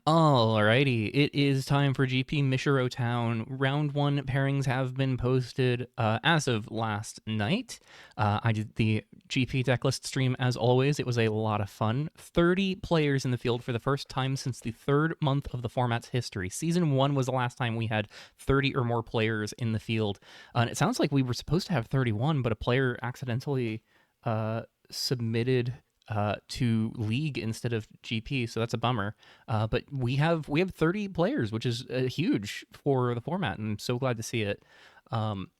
Alrighty, it is time for GP Mishiro Town. Round one pairings have been posted as of last night. I did the GP decklist stream as always. It was a lot of fun. 30 players in the field for the first time since the third month of the format's history. Season one was the last time we had 30 or more players in the field. And it sounds like we were supposed to have 31, but a player accidentally submitted to League instead of GP, so that's a bummer. But we have 30 players, which is huge for the format, and I'm so glad to see it. Um,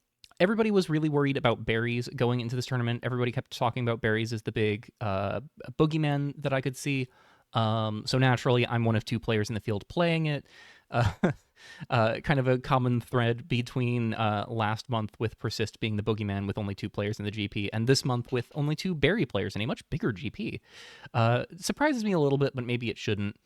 Everybody was really worried about berries going into this tournament. Everybody kept talking about berries as the big boogeyman that I could see. So naturally, I'm one of two players in the field playing it. Uh, kind of a common thread between last month with Persist being the boogeyman with only two players in the GP, and this month with only two berry players in a much bigger GP. Surprises me a little bit, but maybe it shouldn't.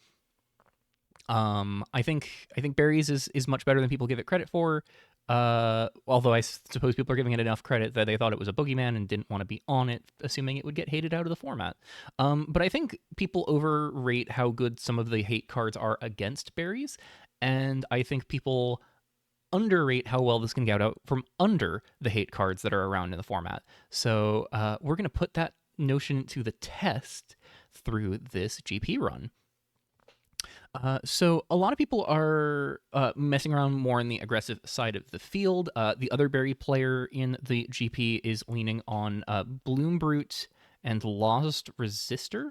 I think berries is much better than people give it credit for. Although I suppose people are giving it enough credit that they thought it was a boogeyman and didn't want to be on it, assuming it would get hated out of the format. But I think people overrate how good some of the hate cards are against berries, and I think people underrate how well this can get out from under the hate cards that are around in the format. So we're going to put that notion to the test through this GP run. So a lot of people are messing around more on the aggressive side of the field. The other berry player in the GP is leaning on Bloombrute and Lost Resistor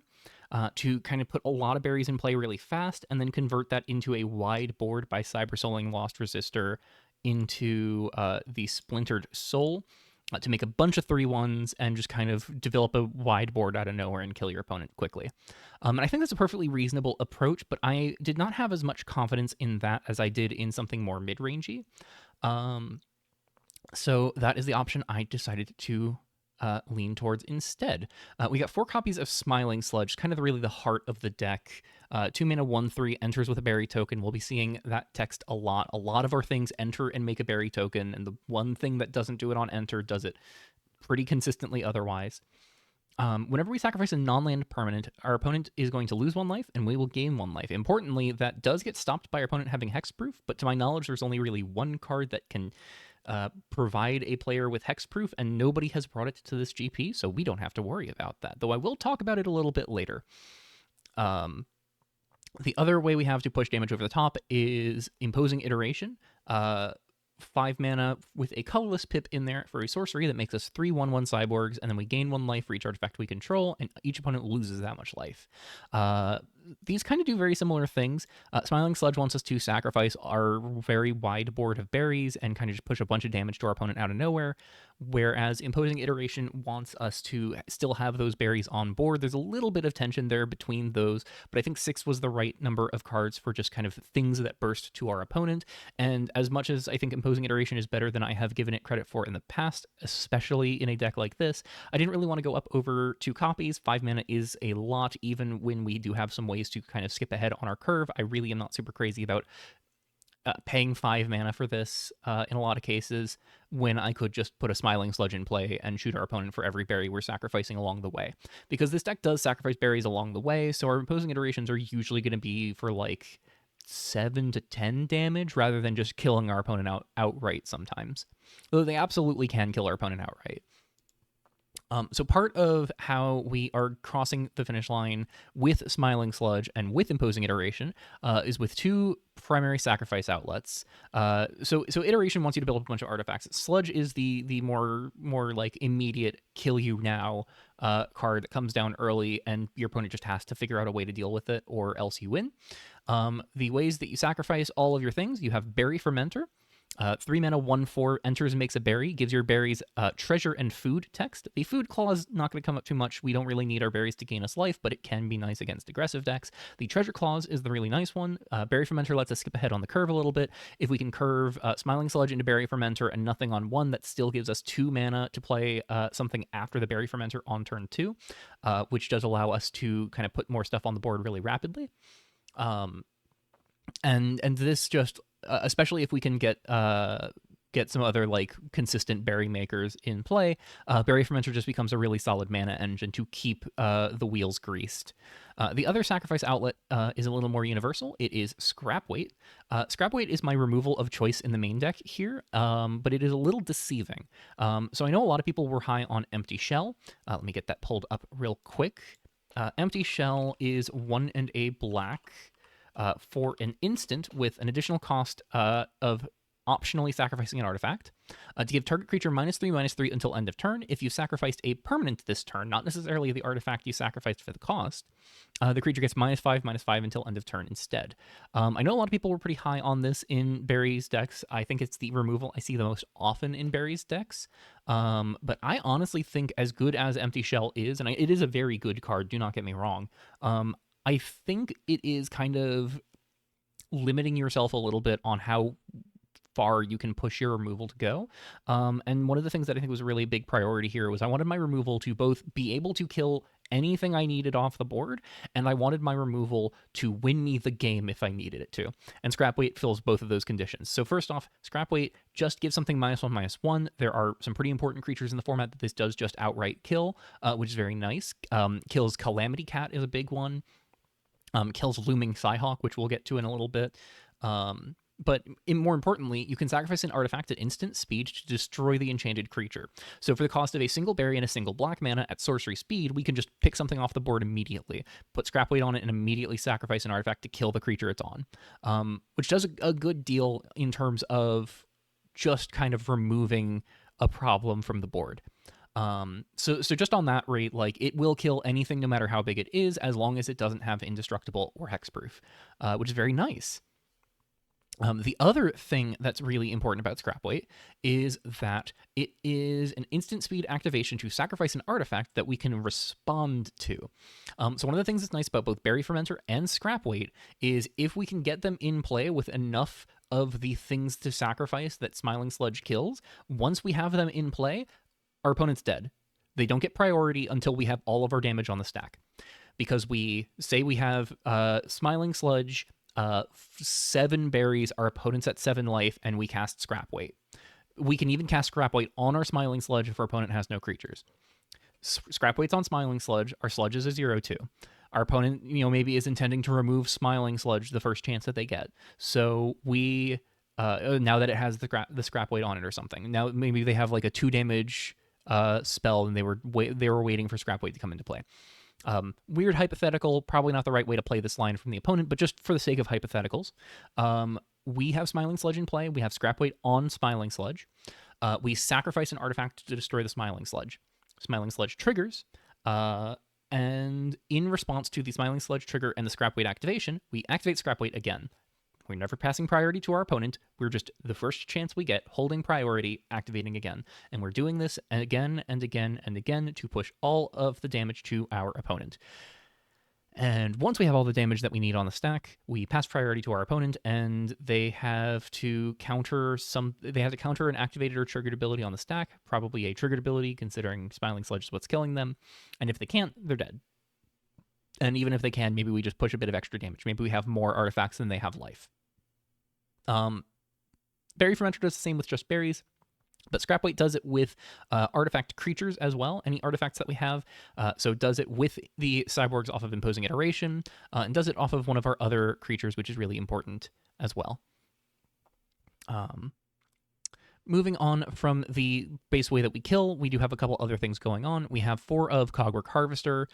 to kind of put a lot of berries in play really fast and then convert that into a wide board by Cybersoling Lost Resistor into the Splintered Soul to make a bunch of 3/1s and just kind of develop a wide board out of nowhere and kill your opponent quickly. And I think that's a perfectly reasonable approach, but I did not have as much confidence in that as I did in something more mid-rangey. Um, so that is the option I decided to lean towards instead. We got 4 copies of Smiling Sludge, kind of really the heart of the deck. 2 mana, 1/3 enters with a berry token. We'll be seeing that text a lot. A lot of our things enter and make a berry token, and the one thing that doesn't do it on enter does it pretty consistently otherwise. Whenever we sacrifice a non-land permanent, our opponent is going to lose 1 life, and we will gain 1 life. Importantly, that does get stopped by our opponent having hexproof, but to my knowledge, there's only really one card that can provide a player with hexproof, and nobody has brought it to this GP, so we don't have to worry about that. Though I will talk about it a little bit later. Um, the other way we have to push damage over the top is Imposing Iteration. 5 mana with a colorless pip in there for a sorcery that makes us 3/1/1 cyborgs, and then we gain 1 life for each artifact we control, and each opponent loses that much life. These kind of do very similar things. Smiling Sludge wants us to sacrifice our very wide board of berries and kind of just push a bunch of damage to our opponent out of nowhere, whereas Imposing Iteration wants us to still have those berries on board. There's a little bit of tension there between those, but I think 6 was the right number of cards for just kind of things that burst to our opponent. And as much as I think Imposing Iteration is better than I have given it credit for in the past, especially in a deck like this, I didn't really want to go up over 2 copies. 5 mana is a lot, even when we do have some ways to kind of skip ahead on our curve. I really am not super crazy about paying 5 mana for this in a lot of cases when I could just put a Smiling Sludge in play and shoot our opponent for every berry we're sacrificing along the way. Because this deck does sacrifice berries along the way, so our Imposing Iterations are usually going to be for like 7 to 10 damage rather than just killing our opponent outright sometimes. Though they absolutely can kill our opponent outright. So part of how we are crossing the finish line with Smiling Sludge and with Imposing Iteration is with 2 primary sacrifice outlets. So Iteration wants you to build up a bunch of artifacts. Sludge is the more like immediate kill you now card that comes down early, and your opponent just has to figure out a way to deal with it, or else you win. The ways that you sacrifice all of your things: you have Berry Fermenter. 3 mana, 1/4 enters and makes a berry, gives your berries treasure and food text. The food clause not going to come up too much. We don't really need our berries to gain us life, but it can be nice against aggressive decks. The treasure clause is the really nice one. Berry Fermenter lets us skip ahead on the curve a little bit. If we can curve Smiling Sludge into Berry Fermenter and nothing on 1, that still gives us 2 mana to play something after the Berry Fermenter on turn 2, which does allow us to kind of put more stuff on the board really rapidly. And this just especially if we can get get some other like consistent berry makers in play, Berry Fermenter just becomes a really solid mana engine to keep the wheels greased. The other sacrifice outlet is a little more universal. It is Scrap Weight. Scrap Weight is my removal of choice in the main deck here, but it is a little deceiving. So I know a lot of people were high on Empty Shell. Let me get that pulled up real quick. Empty Shell is 1 and a black for an instant with an additional cost of optionally sacrificing an artifact to give target creature -3/-3 until end of turn. If you sacrificed a permanent this turn, not necessarily the artifact you sacrificed for the cost, the creature gets -5/-5 until end of turn instead. I know a lot of people were pretty high on this in Barry's decks. I think it's the removal I see the most often in Barry's decks. But I honestly think, as good as Empty Shell is, and it is a very good card, do not get me wrong, I think it is kind of limiting yourself a little bit on how far you can push your removal to go. And one of the things that I think was a really big priority here was I wanted my removal to both be able to kill anything I needed off the board, and I wanted my removal to win me the game if I needed it to. And Scrap Weight fills both of those conditions. So first off, Scrap Weight just gives something -1/-1. There are some pretty important creatures in the format that this does just outright kill, which is very nice. Kills Calamity Cat is a big one. Kills Looming Psyhawk, which we'll get to in a little bit. But more importantly, you can sacrifice an artifact at instant speed to destroy the enchanted creature. So for the cost of a single berry and a single black mana at sorcery speed, we can just pick something off the board immediately, put Scrap Weight on it, and immediately sacrifice an artifact to kill the creature it's on, which does a good deal in terms of just kind of removing a problem from the board. So just on that rate, like, it will kill anything no matter how big it is, as long as it doesn't have indestructible or hexproof, which is very nice. The other thing that's really important about Scrap Weight is that it is an instant speed activation to sacrifice an artifact that we can respond to. So one of the things that's nice about both Berry Fermenter and Scrap Weight is if we can get them in play with enough of the things to sacrifice that Smiling Sludge kills, once we have them in play, our opponent's dead. They don't get priority until we have all of our damage on the stack. Because we say we have Smiling Sludge, 7 berries, our opponent's at 7 life, and we cast Scrap Weight. We can even cast Scrap Weight on our Smiling Sludge if our opponent has no creatures. Scrap Weight's on Smiling Sludge, our Sludge is a 0/2. Our opponent, maybe is intending to remove Smiling Sludge the first chance that they get. So we, now that it has the Scrap Weight on it or something, now maybe they have like a 2 damage spell, and they were waiting for Scrap Weight to come into play. Weird hypothetical, probably not the right way to play this line from the opponent, but just for the sake of hypotheticals, we have Smiling Sludge in play. We have Scrap Weight on Smiling Sludge. We sacrifice an artifact to destroy the Smiling Sludge. Smiling Sludge triggers, and in response to the Smiling Sludge trigger and the Scrap Weight activation, we activate Scrap Weight again. We're never passing priority to our opponent. We're just, the first chance we get, holding priority, activating again. And we're doing this again and again and again to push all of the damage to our opponent. And once we have all the damage that we need on the stack, we pass priority to our opponent, and they have to counter an activated or triggered ability on the stack, probably a triggered ability, considering Smiling Sludge is what's killing them. And if they can't, they're dead. And even if they can, maybe we just push a bit of extra damage. Maybe we have more artifacts than they have life. Berry Fermenter does the same with just berries, but Scrap Weight does it with artifact creatures as well, any artifacts that we have. So it does it with the cyborgs off of Imposing Iteration, and does it off of one of our other creatures, which is really important as well. Moving on from the base way that we kill, we do have a couple other things going on. We have 4 of Cogwork Harvester,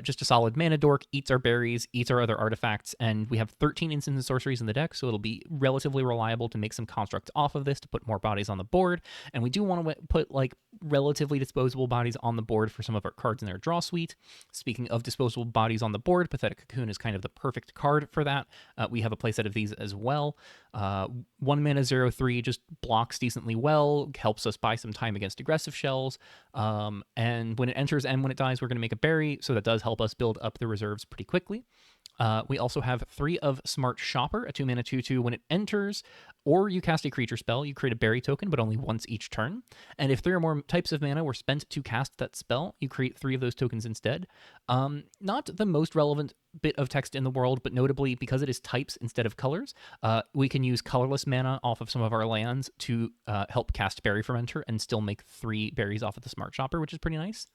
just a solid mana dork, eats our berries, eats our other artifacts, and we have 13 instants and sorceries in the deck, so it'll be relatively reliable to make some constructs off of this to put more bodies on the board. And we do want to put like relatively disposable bodies on the board for some of our cards in their draw suite. Speaking of disposable bodies on the board, Pathetic Cocoon is kind of the perfect card for that. We have a playset of these as well. 1 mana 0/3 just blocks decently well, helps us buy some time against aggressive shells, and when it enters and when it dies, we're going to make a berry, so that does help us build up the reserves pretty quickly. We also have 3 of Smart Shopper, a 2-mana 2/2. When it enters, or you cast a creature spell, you create a berry token, but only once each turn. And if 3 or more types of mana were spent to cast that spell, you create 3 of those tokens instead. Not the most relevant bit of text in the world, but notably, because it is types instead of colors, we can use colorless mana off of some of our lands to help cast Berry Fermenter and still make 3 berries off of the Smart Shopper, which is pretty nice.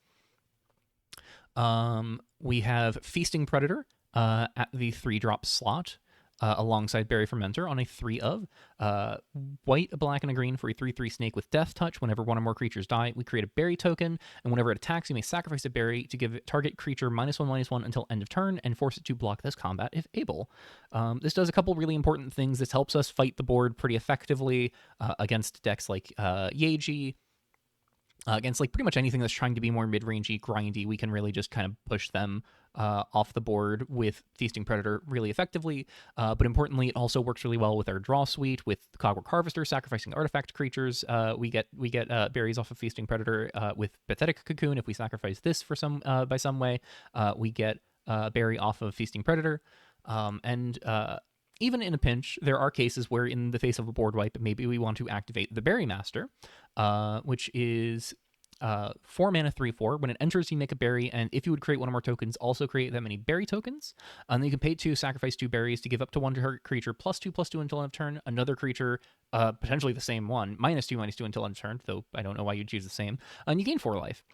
We have Feasting Predator at the 3-drop slot alongside Berry Fermenter on a 3 of. White, a black, and a green for a 3/3 snake with Death Touch. Whenever one or more creatures die, we create a berry token, and whenever it attacks, you may sacrifice a berry to give target creature -1/-1 until end of turn and force it to block this combat if able. This does a couple really important things. This helps us fight the board pretty effectively against decks like Yeji. Against like pretty much anything that's trying to be more mid-rangey, grindy, we can really just kind of push them off the board with Feasting Predator really effectively. But importantly, it also works really well with our draw suite with Cogwork Harvester, sacrificing artifact creatures. We get berries off of Feasting Predator with Pathetic Cocoon. If we sacrifice this for by some way, we get berry off of Feasting Predator. Even in a pinch, there are cases where in the face of a board wipe, maybe we want to activate the Berry Master, which is 4 mana 3/4. When it enters, you make a berry, and if you would create one or more tokens, also create that many berry tokens. And then you can pay 2, sacrifice 2 berries to give up to 1 target creature, +2/+2 until end of turn. Another creature, potentially the same one, -2/-2 until end of turn, though I don't know why you'd choose the same. And you gain 4 life.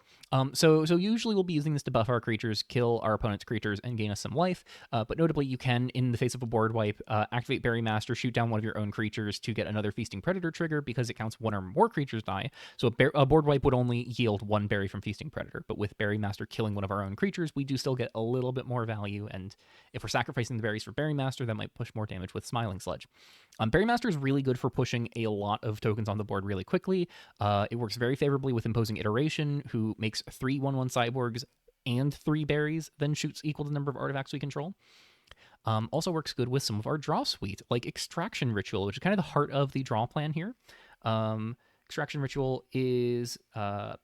So usually we'll be using this to buff our creatures, kill our opponent's creatures, and gain us some life. But notably, you can, in the face of a board wipe, activate Berry Master, shoot down one of your own creatures to get another Feasting Predator trigger because it counts 1 or more creatures die. So a board wipe would only yield 1 berry from Feasting Predator, but with Berry Master killing one of our own creatures, we do still get a little bit more value. And if we're sacrificing the berries for Berry Master, that might push more damage with Smiling Sledge. Berry Master is really good for pushing a lot of tokens on the board really quickly. It works very favorably with Imposing Iteration, who makes 3 1/1 cyborgs and 3 berries, then shoots equal to the number of artifacts we control. Also works good with some of our draw suite, like Extraction Ritual, which is kind of the heart of the draw plan here. Extraction Ritual is going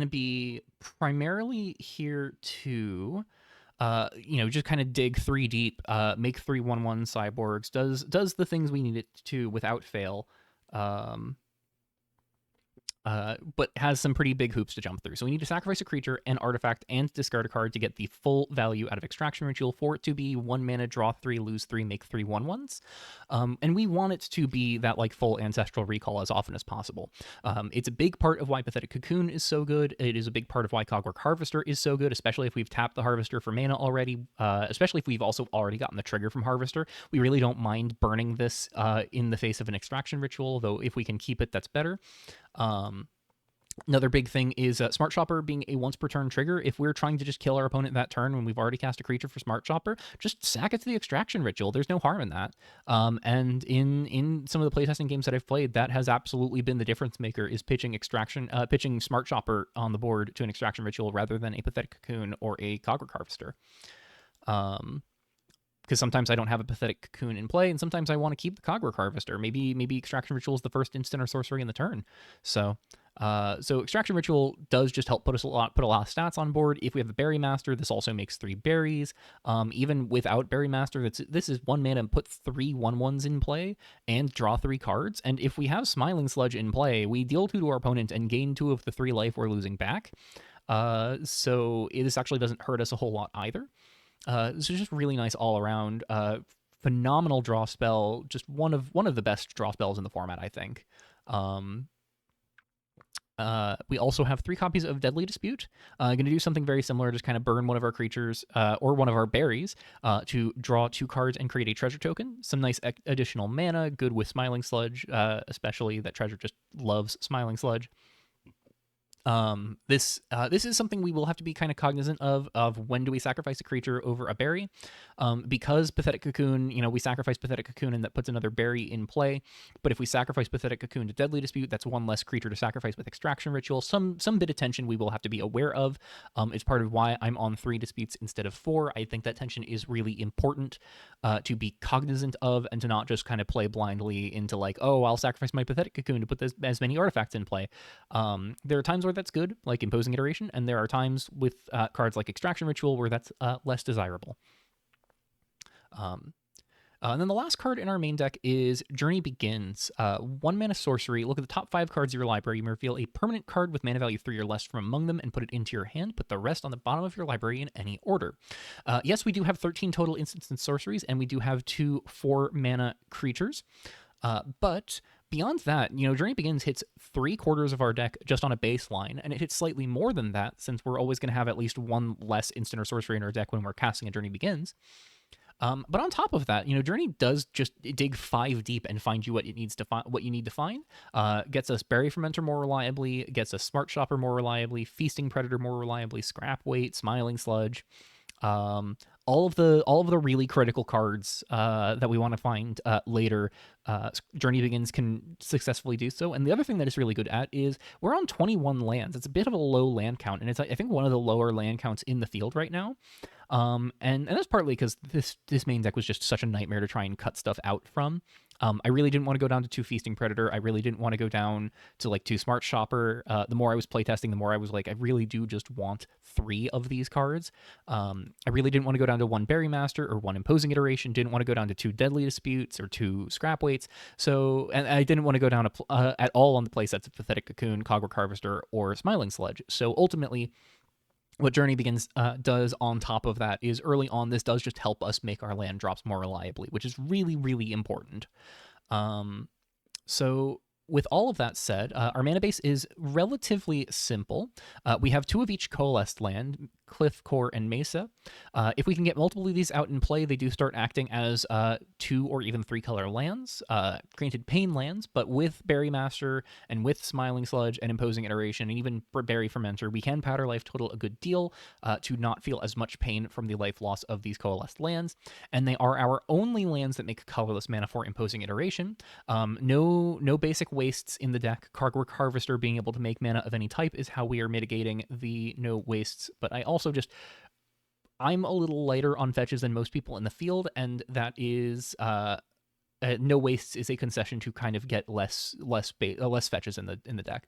to be primarily here to just kind of dig 3 deep, make 3 1/1 cyborgs, does the things we need it to without fail, but has some pretty big hoops to jump through. So we need to sacrifice a creature, an artifact, and discard a card to get the full value out of Extraction Ritual for it to be 1 mana, draw 3, lose 3, make 3 1/1s. And we want it to be that like full Ancestral Recall as often as possible. It's a big part of why Pathetic Cocoon is so good. It is a big part of why Cogwork Harvester is so good, especially if we've tapped the Harvester for mana already, especially if we've also already gotten the trigger from Harvester. We really don't mind burning this in the face of an Extraction Ritual, though if we can keep it, that's better. Another big thing is Smart Shopper being a once per turn trigger. If we're trying to just kill our opponent that turn when we've already cast a creature for Smart Shopper, just sack it to the Extraction Ritual. There's no harm in that. And in some of the playtesting games that I've played, that has absolutely been the difference maker, is pitching Smart Shopper on the board to an Extraction Ritual rather than a Pathetic Cocoon or a Cogwork Harvester. Because sometimes I don't have a Pathetic Cocoon in play, and sometimes I want to keep the Cogwork Harvester. Maybe Extraction Ritual is the first instant or sorcery in the turn. So Extraction Ritual does just help put a lot of stats on board. If we have a Berry Master, this also makes 3 berries. Even without Berry Master, this is 1 mana and put 3 1/1s in play and draw 3 cards. And if we have Smiling Sludge in play, we deal 2 to our opponent and gain 2 of the 3 life we're losing back. So this actually doesn't hurt us a whole lot either. This is just really nice all around. Phenomenal draw spell, just one of the best draw spells in the format, I think. We also have 3 copies of Deadly Dispute. Going to do something very similar, just kind of burn one of our creatures or one of our berries to draw 2 cards and create a treasure token. Some nice additional mana, good with Smiling Sludge, especially that treasure just loves Smiling Sludge. This is something we will have to be kind of cognizant of when do we sacrifice a creature over a berry, because Pathetic Cocoon, we sacrifice Pathetic Cocoon and that puts another berry in play. But if we sacrifice Pathetic Cocoon to Deadly Dispute, that's 1 less creature to sacrifice with Extraction Ritual. Some bit of tension we will have to be aware of. It's part of why I'm on 3 disputes instead of 4. I think that tension is really important to be cognizant of, and to not just kind of play blindly into like, oh, I'll sacrifice my Pathetic Cocoon to put as many artifacts in play. There are times where that's good, like Imposing Iteration, and there are times with cards like Extraction Ritual where that's less desirable. And then the last card in our main deck is Journey Begins. 1 mana sorcery. Look at the top 5 cards of your library. You may reveal a permanent card with mana value 3 or less from among them and put it into your hand. Put the rest on the bottom of your library in any order. Yes, we do have 13 total instants and sorceries, and we do have 2 4-mana creatures. But beyond that, Journey Begins hits 3/4 of our deck just on a baseline, and it hits slightly more than that since we're always going to have at least 1 less instant or sorcery in our deck when we're casting a Journey Begins. But on top of that, Journey does just dig 5 deep and find you what you need to find. Gets us Berry Fermenter more reliably, gets us Smart Shopper more reliably, Feasting Predator more reliably, Scrap Weight, Smiling Sludge. All of the really critical cards that we want to find later, Journey Begins can successfully do so. And the other thing that it's really good at is we're on 21 lands. It's a bit of a low land count, and it's, I think, one of the lower land counts in the field right now. And that's partly because this main deck was just such a nightmare to try and cut stuff out from. I really didn't want to go down to 2 Feasting Predator. I really didn't want to go down to like 2 Smart Shopper. The more I was playtesting, the more I was like, I really do just want 3 of these cards. I really didn't want to go down to 1 Berry Master or 1 Imposing Iteration. Didn't want to go down to 2 Deadly Disputes or 2 Scrap Weights. So, and I didn't want to go down at all on the playsets of Pathetic Cocoon, Cogwork Harvester, or Smiling Sludge. So ultimately, what Journey Begins does on top of that is early on, this does just help us make our land drops more reliably, which is really, really important. So with all of that said, our mana base is relatively simple. We have 2 of each coalesced land, Cliff, Core, and Mesa. If we can get multiple of these out in play, they do start acting as 2 or even 3 color lands, granted pain lands, but with Berry Master and with Smiling Sludge and Imposing Iteration and even Berry Fermenter, we can powder life total a good deal to not feel as much pain from the life loss of these coalesced lands. And they are our only lands that make colorless mana for Imposing Iteration. No basic wastes in the deck. Cogwork Harvester being able to make mana of any type is how we are mitigating the no wastes, but I also I'm a little lighter on fetches than most people in the field, and that is no wastes is a concession to kind of get less fetches in the deck.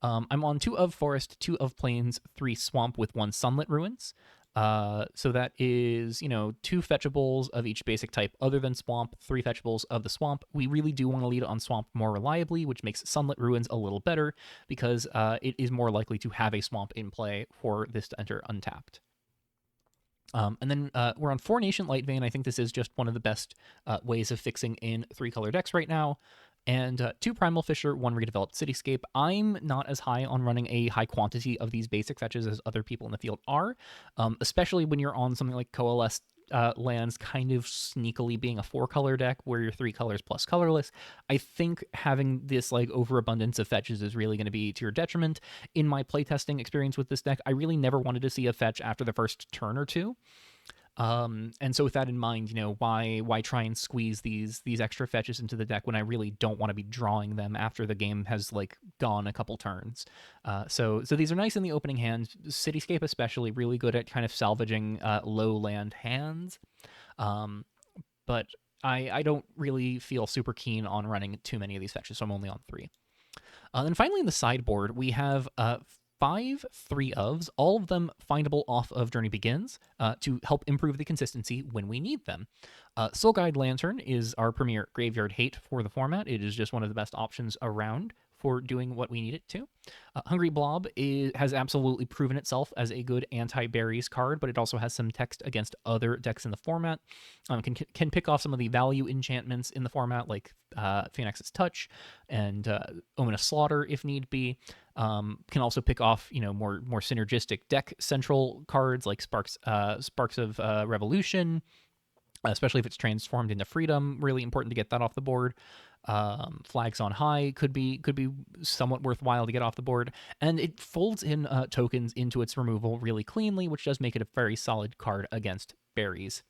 I'm on 2 of Forest, 2 of Plains, 3 Swamp with 1 Sunlit Ruins. So that is, 2 fetchables of each basic type other than Swamp, 3 fetchables of the Swamp. We really do want to lead on Swamp more reliably, which makes Sunlit Ruins a little better because it is more likely to have a Swamp in play for this to enter untapped. And then we're on 4 Nation Lightvein. I think this is just one of the best ways of fixing in 3-color decks right now. And 2 Primal Fisher, 1 Redeveloped Cityscape. I'm not as high on running a high quantity of these basic fetches as other people in the field are, especially when you're on something like Coalesced lands kind of sneakily being a 4-color deck where you're 3 colors plus colorless. I think having this like overabundance of fetches is really going to be to your detriment. In my playtesting experience with this deck, I really never wanted to see a fetch after the first turn or 2. And so with that in mind, why try and squeeze these extra fetches into the deck when I really don't want to be drawing them after the game has like gone a couple turns. So these are nice in the opening hand. Cityscape especially really good at kind of salvaging low land hands. But I don't really feel super keen on running too many of these fetches, so I'm only on 3. Then finally in the sideboard, we have 5 3-ofs, all of them findable off of Journey Begins to help improve the consistency when we need them. Soul Guide Lantern is our premier graveyard hate for the format. It is just one of the best options around for doing what we need it to. Hungry Blob has absolutely proven itself as a good anti-berries card, but it also has some text against other decks in the format. Can pick off some of the value enchantments in the format, like Phoenix's Touch and Ominous Slaughter if need be. Can also pick off more synergistic deck central cards like Sparks of Revolution, especially if it's transformed into Freedom. Really important to get that off the board. Flags on High could be somewhat worthwhile to get off the board, and it folds in tokens into its removal really cleanly, which does make it a very solid card against berries.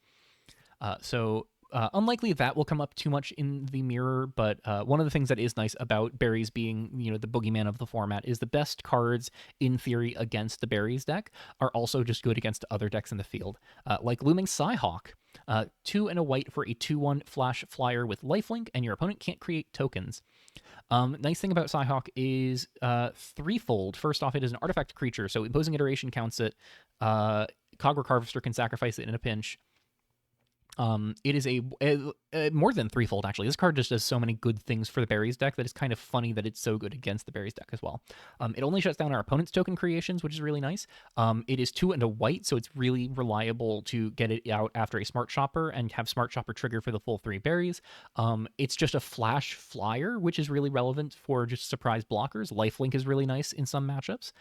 Unlikely that will come up too much in the mirror, but one of the things that is nice about berries being, the boogeyman of the format is the best cards, in theory, against the berries deck are also just good against other decks in the field, like Looming Psyhawk. 2 and a white for a 2/1 flash flyer with lifelink, and your opponent can't create tokens. Nice thing about Psyhawk is threefold. First off, it is an artifact creature, so imposing iteration counts it. Cogwork Harvester can sacrifice it in a pinch. It is a more than threefold, actually. This card just does so many good things for the berries deck that it's kind of funny that it's so good against the berries deck as well. It only shuts down our opponent's token creations, which is really nice. It is 2 and a white, so it's really reliable to get it out after a Smart Shopper and have Smart Shopper trigger for the full 3 berries. It's just a flash flyer, which is really relevant for just surprise blockers. Lifelink is really nice in some matchups.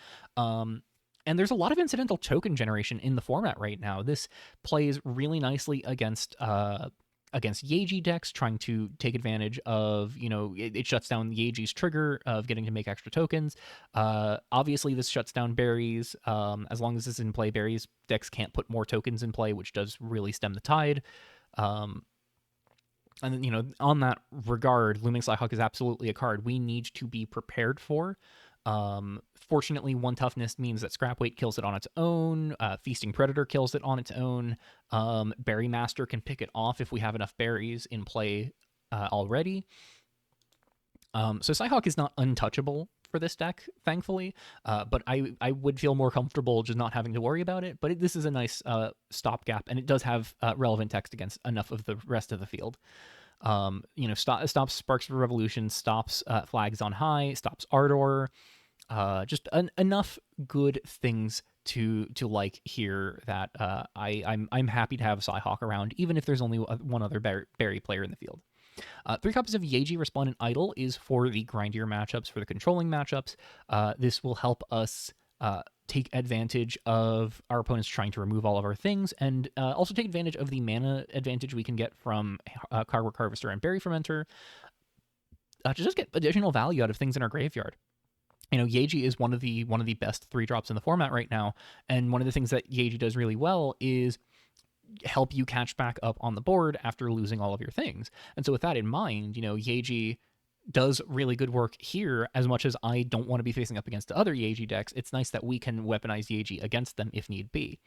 And there's a lot of incidental token generation in the format right now. This plays really nicely against Yeji decks trying to take advantage of, it shuts down Yeji's trigger of getting to make extra tokens. Obviously, this shuts down berries. As long as it's in play, berries decks can't put more tokens in play, which does really stem the tide. And on that regard, Looming Slyhawk is absolutely a card we need to be prepared for. Fortunately, 1 toughness means that Scrap Weight kills it on its own. Feasting Predator kills it on its own. Berry Master can pick it off if we have enough berries in play already. So Psyhawk is not untouchable for this deck, thankfully, but I would feel more comfortable just not having to worry about it. But this is a nice stopgap, and it does have relevant text against enough of the rest of the field. Stops Sparks of Revolution, stops Flags on High, stops Ardor. Just enough good things to like here that I'm happy to have Psyhawk around, even if there's only one other berry player in the field. 3 copies of Yeji Resplendent Idol is for the grindier matchups, for the controlling matchups. This will help us take advantage of our opponents trying to remove all of our things, and also take advantage of the mana advantage we can get from Cogwork Harvester and Berry Fermenter to just get additional value out of things in our graveyard. Yeji is one of the best 3-drops in the format right now, and one of the things that Yeji does really well is help you catch back up on the board after losing all of your things. And so with that in mind, Yeji does really good work here. As much as I don't want to be facing up against the other Yeji decks, it's nice that we can weaponize Yeji against them if need be.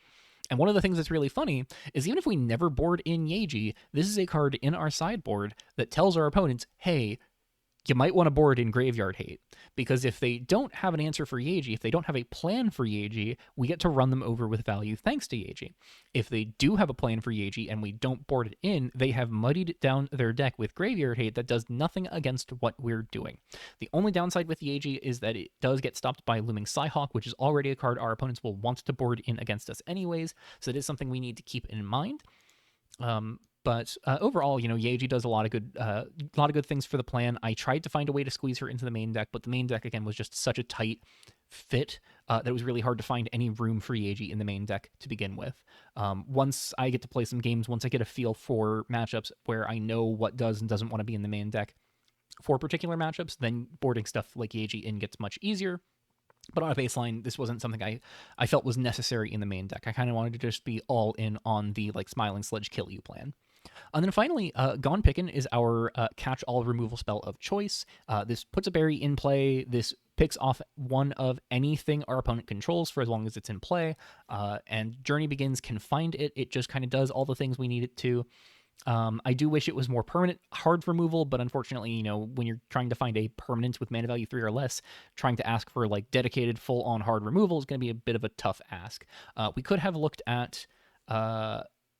And one of the things that's really funny is even if we never board in Yeji, this is a card in our sideboard that tells our opponents, hey, you might want to board in Graveyard Hate, because if they don't have an answer for Yeji, if they don't have a plan for Yeji, we get to run them over with value thanks to Yeji. If they do have a plan for Yeji and we don't board it in, they have muddied down their deck with Graveyard Hate that does nothing against what we're doing. The only downside with Yeji is that it does get stopped by Looming Psyhawk, which is already a card our opponents will want to board in against us anyways, so it is something we need to keep in mind. But overall, Yeji does a lot of good things for the plan. I tried to find a way to squeeze her into the main deck, but the main deck, again, was just such a tight fit that it was really hard to find any room for Yeji in the main deck to begin with. Once I get to play some games, once I get a feel for matchups where I know what does and doesn't want to be in the main deck for particular matchups, then boarding stuff like Yeji in gets much easier. But on a baseline, this wasn't something I felt was necessary in the main deck. I kind of wanted to just be all in on the Smiling Sledge kill you plan. And then finally, Gone Pickin' is our catch-all removal spell of choice. This puts a berry in play. This picks off one of anything our opponent controls for as long as it's in play. And Journey Begins can find it. It just kind of does all the things we need it to. I do wish it was more permanent hard removal, but unfortunately, when you're trying to find a permanent with mana value 3 or less, trying to ask for dedicated full-on hard removal is going to be a bit of a tough ask. We could have looked at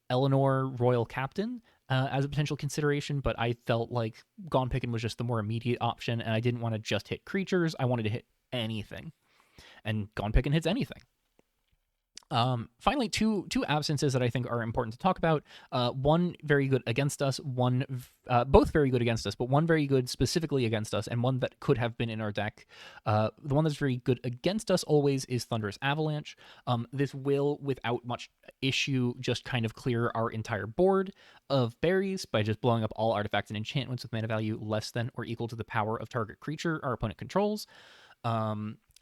Eleanor Royal Captain as a potential consideration, but I felt like Gone Pickin' was just the more immediate option, and I didn't want to just hit creatures. I wanted to hit anything, and Gone Pickin' hits anything. Finally, two absences that I think are important to talk about. One very good against us, both very good against us, but one very good specifically against us, and one that could have been in our deck. The one that's very good against us always is Thunderous Avalanche. This will, without much issue, just kind of clear our entire board of berries by just blowing up all artifacts and enchantments with mana value less than or equal to the power of target creature our opponent controls.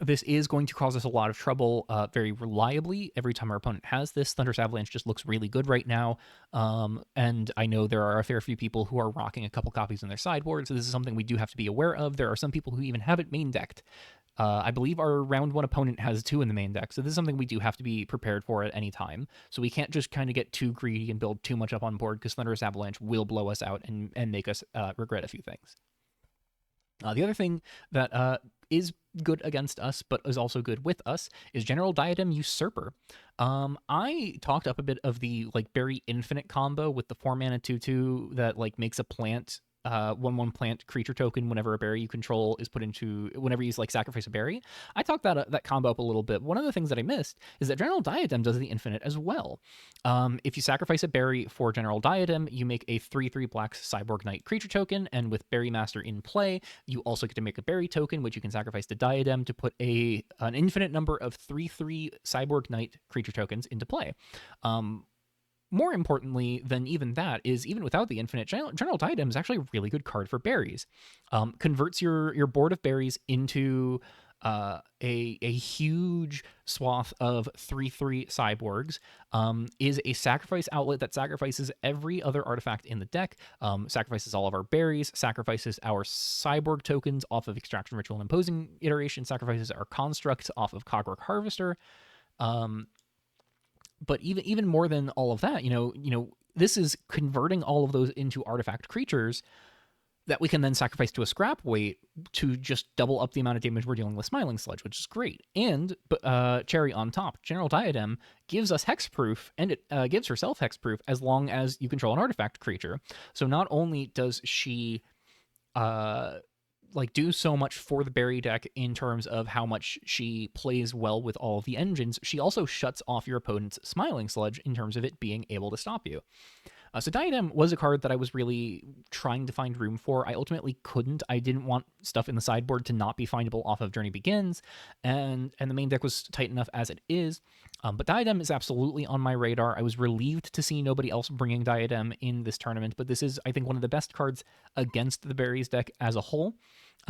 This is going to cause us a lot of trouble very reliably every time our opponent has this. Thunderous Avalanche just looks really good right now, and I know there are a fair few people who are rocking a couple copies in their sideboard, so this is something we do have to be aware of. There are some people who even have it main decked I believe our round 1 opponent has 2 in the main deck, so this is something we do have to be prepared for at any time. So we can't just kind of get too greedy and build too much up on board, because Thunderous Avalanche will blow us out and make us regret a few things. The other thing that is good against us, but is also good with us, is General Diadem Usurper. I talked up a bit of the like Berry Infinite combo with the 4-mana 2/2 that like makes a plant 1/1 plant creature token whenever a berry you control is put into, whenever you like sacrifice a berry. I talked that combo up a little bit. One of the things that I missed is that General Diadem does the infinite as well. If you sacrifice a berry for General Diadem, you make a 3/3 black Cyborg Knight creature token, and with Berry Master in play, you also get to make a berry token, which you can sacrifice to Diadem to put an infinite number of 3/3 Cyborg Knight creature tokens into play. More importantly than even that is, even without the infinite, General Diadem is actually a really good card for berries. Converts your board of berries into a huge swath of 3/3 cyborgs. Is a sacrifice outlet that sacrifices every other artifact in the deck, sacrifices all of our berries, sacrifices our cyborg tokens off of Extraction Ritual and Imposing Iteration, sacrifices our constructs off of Cogwork Harvester. But even more than all of that, this is converting all of those into artifact creatures that we can then sacrifice to a scrap weight to just double up the amount of damage we're dealing with Smiling Sludge, which is great. And cherry on top, General Diadem gives us hexproof, and it gives herself hexproof as long as you control an artifact creature. So not only does she do so much for the berry deck in terms of how much she plays well with all of the engines, she also shuts off your opponent's Smiling Sludge in terms of it being able to stop you. So Diadem was a card that I was really trying to find room for. I ultimately couldn't. I didn't want stuff in the sideboard to not be findable off of Journey Begins, and the main deck was tight enough as it is. But Diadem is absolutely on my radar. I was relieved to see nobody else bringing Diadem in this tournament, but this is, I think, one of the best cards against the Berries deck as a whole.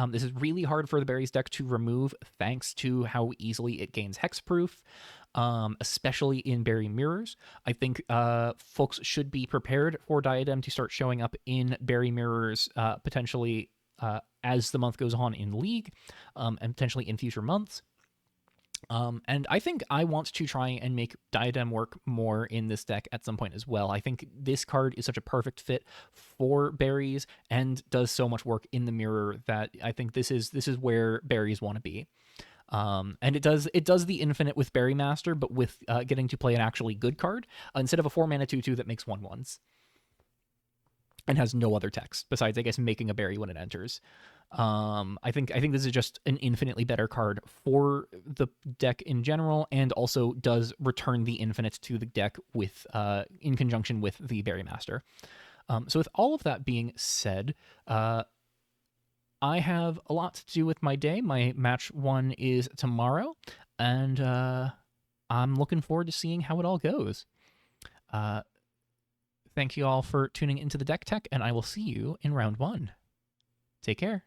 This is really hard for the Berries deck to remove thanks to how easily it gains hexproof. Especially in Berry Mirrors. I think folks should be prepared for Diadem to start showing up in Berry Mirrors potentially as the month goes on in League, and potentially in future months. And I think I want to try and make Diadem work more in this deck at some point as well. I think this card is such a perfect fit for berries and does so much work in the mirror that I think this is where berries want to be. And it does the infinite with Berry Master, but with getting to play an actually good card instead of a 4-mana 2/2 that makes 1/1s and has no other text besides, I guess, making a berry when it enters. I think this is just an infinitely better card for the deck in general, and also does return the infinite to the deck with in conjunction with the Berry Master. So with all of that being said, I have a lot to do with my day. My match 1 is tomorrow, and I'm looking forward to seeing how it all goes. Thank you all for tuning into the Deck Tech, and I will see you in round 1. Take care.